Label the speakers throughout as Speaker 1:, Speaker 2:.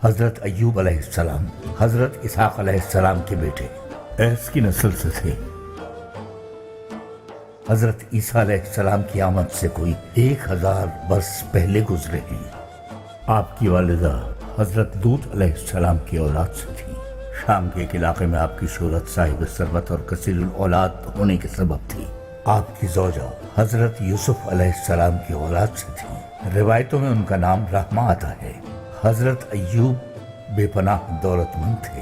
Speaker 1: حضرت ایوب علیہ السلام حضرت اسحاق علیہ السلام کے بیٹے ایس کی نسل سے تھے۔ حضرت عیسیٰ علیہ السلام کی آمد سے کوئی 1000 برس پہلے گزرے ہیں۔ آپ کی والدہ حضرت لوط علیہ السلام کی اولاد سے تھی۔ شام کے ایک علاقے میں آپ کی شہرت صاحب ثروت اور کثیر الاولاد ہونے کے سبب تھی۔ آپ کی زوجہ حضرت یوسف علیہ السلام کی اولاد سے تھی۔ روایتوں میں ان کا نام رحمہ آتا ہے۔ حضرت ایوب بے پناہ دولت مند تھے،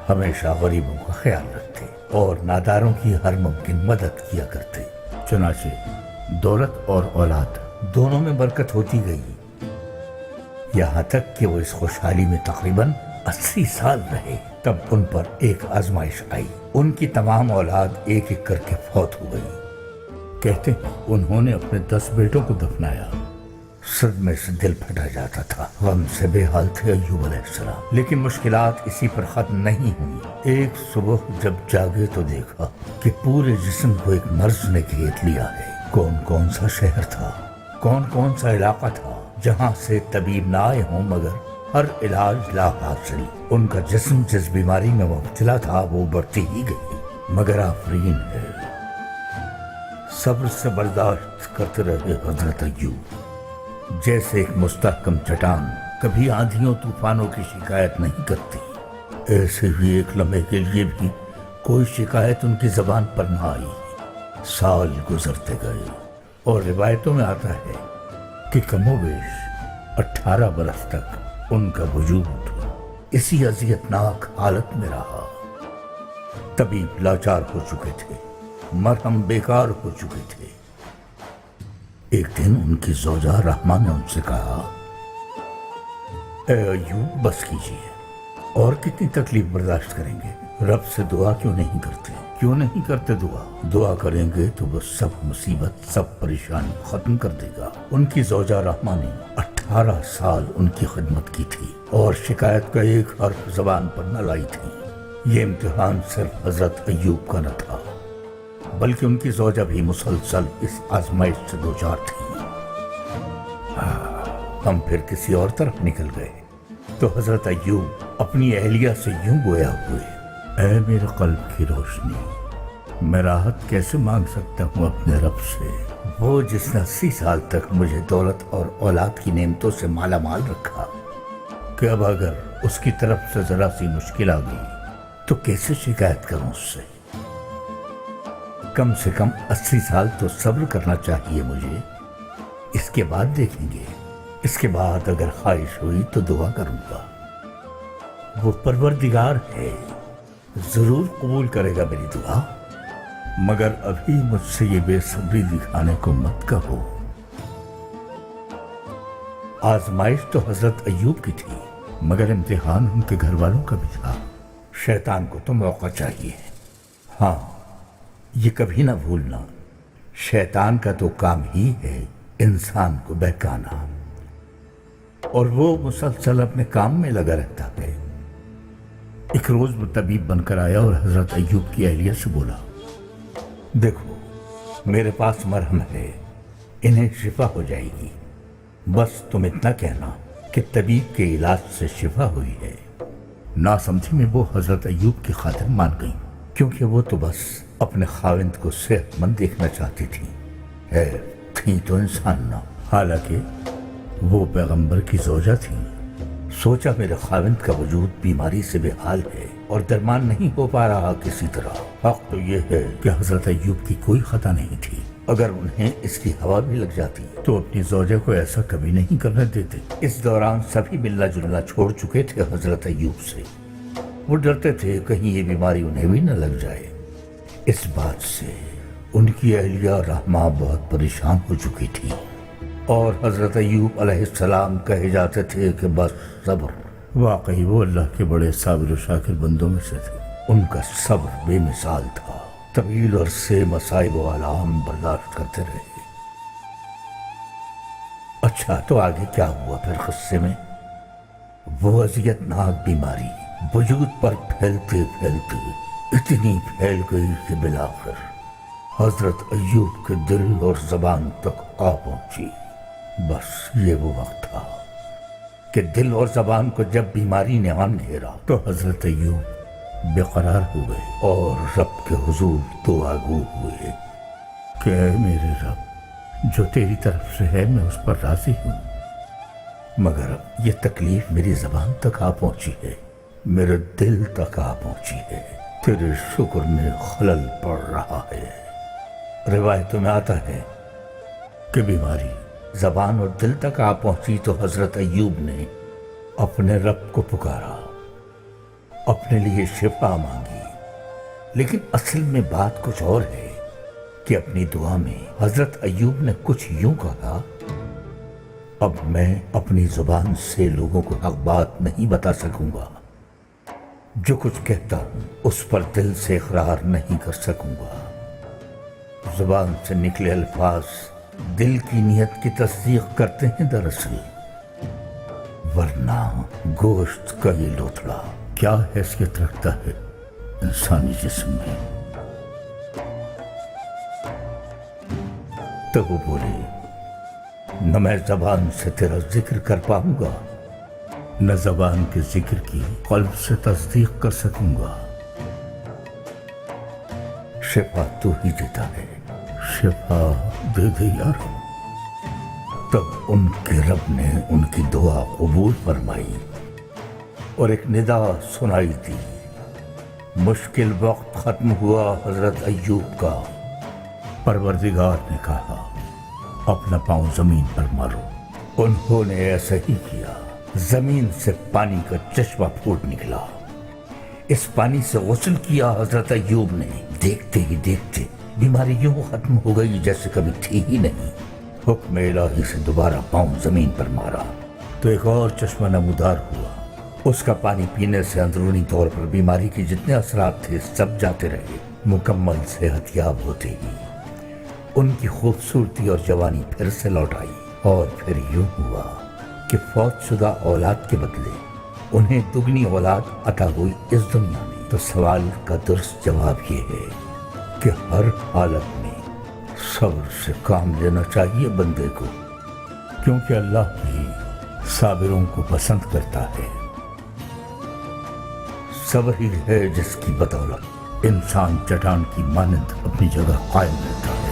Speaker 1: ہمیشہ غریبوں کا خیال رکھتے اور ناداروں کی ہر ممکن مدد کیا کرتے۔ چنانچہ دولت اور اولاد دونوں میں برکت ہوتی گئی، یہاں تک کہ وہ اس خوشحالی میں تقریباً 80 سال رہے۔ تب ان پر ایک آزمائش آئی، ان کی تمام اولاد ایک ایک کر کے فوت ہو گئی۔ کہتے ہیں انہوں نے اپنے 10 بیٹوں کو دفنایا۔ صدمے سے دل پھٹا جاتا تھا، غم سے بے حال تھے ایوب علیہ السلام، لیکن مشکلات اسی پر ختم نہیں ہوئی۔ ایک صبح جب جاگے تو دیکھا کہ پورے جسم کو ایک مرض نے گھیر لیا ہے۔ کون کون سا شہر تھا، کون کون سا علاقہ تھا جہاں سے طبیب نہ آئے ہوں، مگر ہر علاج لا حاصل۔ ان کا جسم جس بیماری میں مبتلا تھا وہ بڑھتی ہی گئی، مگر آفرین ہے، صبر سے برداشت کرتے رہے حضرت ایوب۔ جیسے ایک مستحکم چٹان کبھی آندھیوں طوفانوں کی شکایت نہیں کرتی، ایسے ہی ایک لمحے کے لیے بھی کوئی شکایت ان کی زبان پر نہ آئی۔ سال گزرتے گئے اور روایتوں میں آتا ہے کہ کم و بیش 18 برس تک ان کا وجود اسی اذیتناک حالت میں رہا۔ طبیب لاچار ہو چکے تھے، مرہم بیکار ہو چکے تھے۔ ایک دن ان کی زوجہ رحمہ نے ان سے کہا، اے ایوب بس کیجیے، اور کتنی تکلیف برداشت کریں گے؟ رب سے دعا کیوں نہیں کرتے؟ کیوں نہیں کرتے دعا کریں گے تو وہ سب مصیبت، سب پریشانی ختم کر دے گا۔ ان کی زوجہ رحمہ نے 18 سال ان کی خدمت کی تھی اور شکایت کا ایک حرف زبان پر نہ لائی تھی۔ یہ امتحان صرف حضرت ایوب کا نہ تھا، بلکہ ان کی زوجہ بھی مسلسل اس آزمائش سے دوچار تھی۔ ہم پھر کسی اور طرف نکل گئے تو حضرت ایوب اپنی اہلیہ سے یوں گویا ہوئے، اے میرے قلب کی روشنی، میں راحت کیسے مانگ سکتا ہوں اپنے رب سے، وہ جس نے 80 سال تک مجھے دولت اور اولاد کی نعمتوں سے مالا مال رکھا، کہ اب اگر اس کی طرف سے ذرا سی مشکل آ گئی تو کیسے شکایت کروں اس سے؟ کم سے کم 80 سال تو صبر کرنا چاہیے مجھے، اس کے بعد دیکھیں گے۔ اس کے بعد اگر خواہش ہوئی تو دعا کروں گا، وہ پروردگار ہے، ضرور قبول کرے گا میری دعا، مگر ابھی مجھ سے یہ بے صبری دکھانے کو مت کہو۔ آزمائش تو حضرت ایوب کی تھی، مگر امتحان ان کے گھر والوں کا بھی تھا۔ شیطان کو تو موقع چاہیے، ہاں یہ کبھی نہ بھولنا، شیطان کا تو کام ہی ہے انسان کو بہکانا، اور وہ مسلسل اپنے کام میں لگا رہتا ہے۔ ایک روز وہ طبیب بن کر آیا اور حضرت ایوب کی اہلیہ سے بولا، دیکھو میرے پاس مرہم ہے، انہیں شفا ہو جائے گی، بس تم اتنا کہنا کہ طبیب کے علاج سے شفا ہوئی ہے۔ ناسمجھی میں وہ حضرت ایوب کی خاطر مان گئیں، کیونکہ وہ تو بس اپنے خاوند کو صحت مند دیکھنا چاہتی تھی، تھی تو انسان نہ، حالانکہ وہ پیغمبر کی زوجہ تھی۔ سوچا میرے خاوند کا وجود بیماری سے بے حال ہے اور درمان نہیں ہو پا رہا کسی طرح۔ حق تو یہ ہے کہ حضرت ایوب کی کوئی خطا نہیں تھی، اگر انہیں اس کی ہوا بھی لگ جاتی تو اپنی زوجہ کو ایسا کبھی نہیں کرنے دیتے۔ اس دوران سبھی ملنا جلنا چھوڑ چکے تھے حضرت ایوب سے، وہ ڈرتے تھے کہیں یہ بیماری انہیں بھی نہ لگ جائے۔ اس بات سے ان کی اہلیہ رحمہ بہت پریشان ہو چکی تھی، اور حضرت ایوب علیہ السلام کہے جاتے تھے کہ بس صبر۔ واقعی وہ اللہ کے بڑے صابر و شاکر بندوں میں سے تھے، ان کا صبر بے مثال تھا، طویل عرصے مصائب و آلام برداشت کرتے رہے۔ اچھا تو آگے کیا ہوا پھر قصے میں؟ وہ اذیتناک بیماری وجود پر پھیلتے پھیلتے اتنی پھیل گئی کہ بالآخر حضرت ایوب کے دل اور زبان تک آ پہنچی۔ بس یہ وہ وقت تھا کہ دل اور زبان کو جب بیماری نے آن گھیرا تو حضرت ایوب بے قرار ہوئے اور رب کے حضور دعا گو ہوئے کہ اے میرے رب، جو تیری طرف سے ہے میں اس پر راضی ہوں، مگر اب یہ تکلیف میری زبان تک آ پہنچی ہے، میرے دل تک آ پہنچی ہے، تیرے شکر میں خلل پڑ رہا ہے۔ روایتوں میں آتا ہے کہ بیماری زبان اور دل تک آ پہنچی تو حضرت ایوب نے اپنے رب کو پکارا، اپنے لیے شفا مانگی، لیکن اصل میں بات کچھ اور ہے کہ اپنی دعا میں حضرت ایوب نے کچھ یوں کہا، اب میں اپنی زبان سے لوگوں کو حق بات نہیں بتا سکوں گا، جو کچھ کہتا ہوں اس پر دل سے اقرار نہیں کر سکوں گا۔ زبان سے نکلے الفاظ دل کی نیت کی تصدیق کرتے ہیں دراصل، ورنہ گوشت کا یہ لوتھڑا کیا حیثیت رکھتا ہے انسانی جسم میں۔ تو وہ بولے، نہ میں زبان سے تیرا ذکر کر پاؤں گا، نہ زبان کے ذکر کی قلب سے تصدیق کر سکوں گا۔ شفا تو ہی دیتا ہے، شفا دے دے یا رب۔ تب ان کے رب نے ان کی دعا قبول فرمائی اور ایک ندا سنائی دی۔ مشکل وقت ختم ہوا حضرت ایوب کا۔ پروردگار نے کہا، اپنا پاؤں زمین پر مارو۔ انہوں نے ایسا ہی کیا۔ زمین سے پانی کا چشمہ پھوٹ نکلا۔ اس پانی سے غسل کیا حضرت ایوب نے۔ دیکھتے ہی دیکھتے بیماری یوں ختم ہو گئی جیسے کبھی تھی ہی نہیں۔ حکم الہی سے دوبارہ پاؤں زمین پر مارا تو ایک اور چشمہ نمودار ہوا۔ اس کا پانی پینے سے اندرونی طور پر بیماری کے جتنے اثرات تھے سب جاتے رہے۔ مکمل صحت یاب ہوتے ہی ان کی خوبصورتی اور جوانی پھر سے لوٹ آئی۔ اور پھر یوں ہوا کہ فوت شدہ اولاد کے بدلے انہیں دگنی اولاد عطا ہوئی اس دنیا میں۔ تو سوال کا درست جواب یہ ہے کہ ہر حالت میں صبر سے کام لینا چاہیے بندے کو، کیونکہ اللہ بھی صابروں کو پسند کرتا ہے۔ صبر ہی ہے جس کی بدولت انسان چٹان کی مانند اپنی جگہ قائم رہتا ہے۔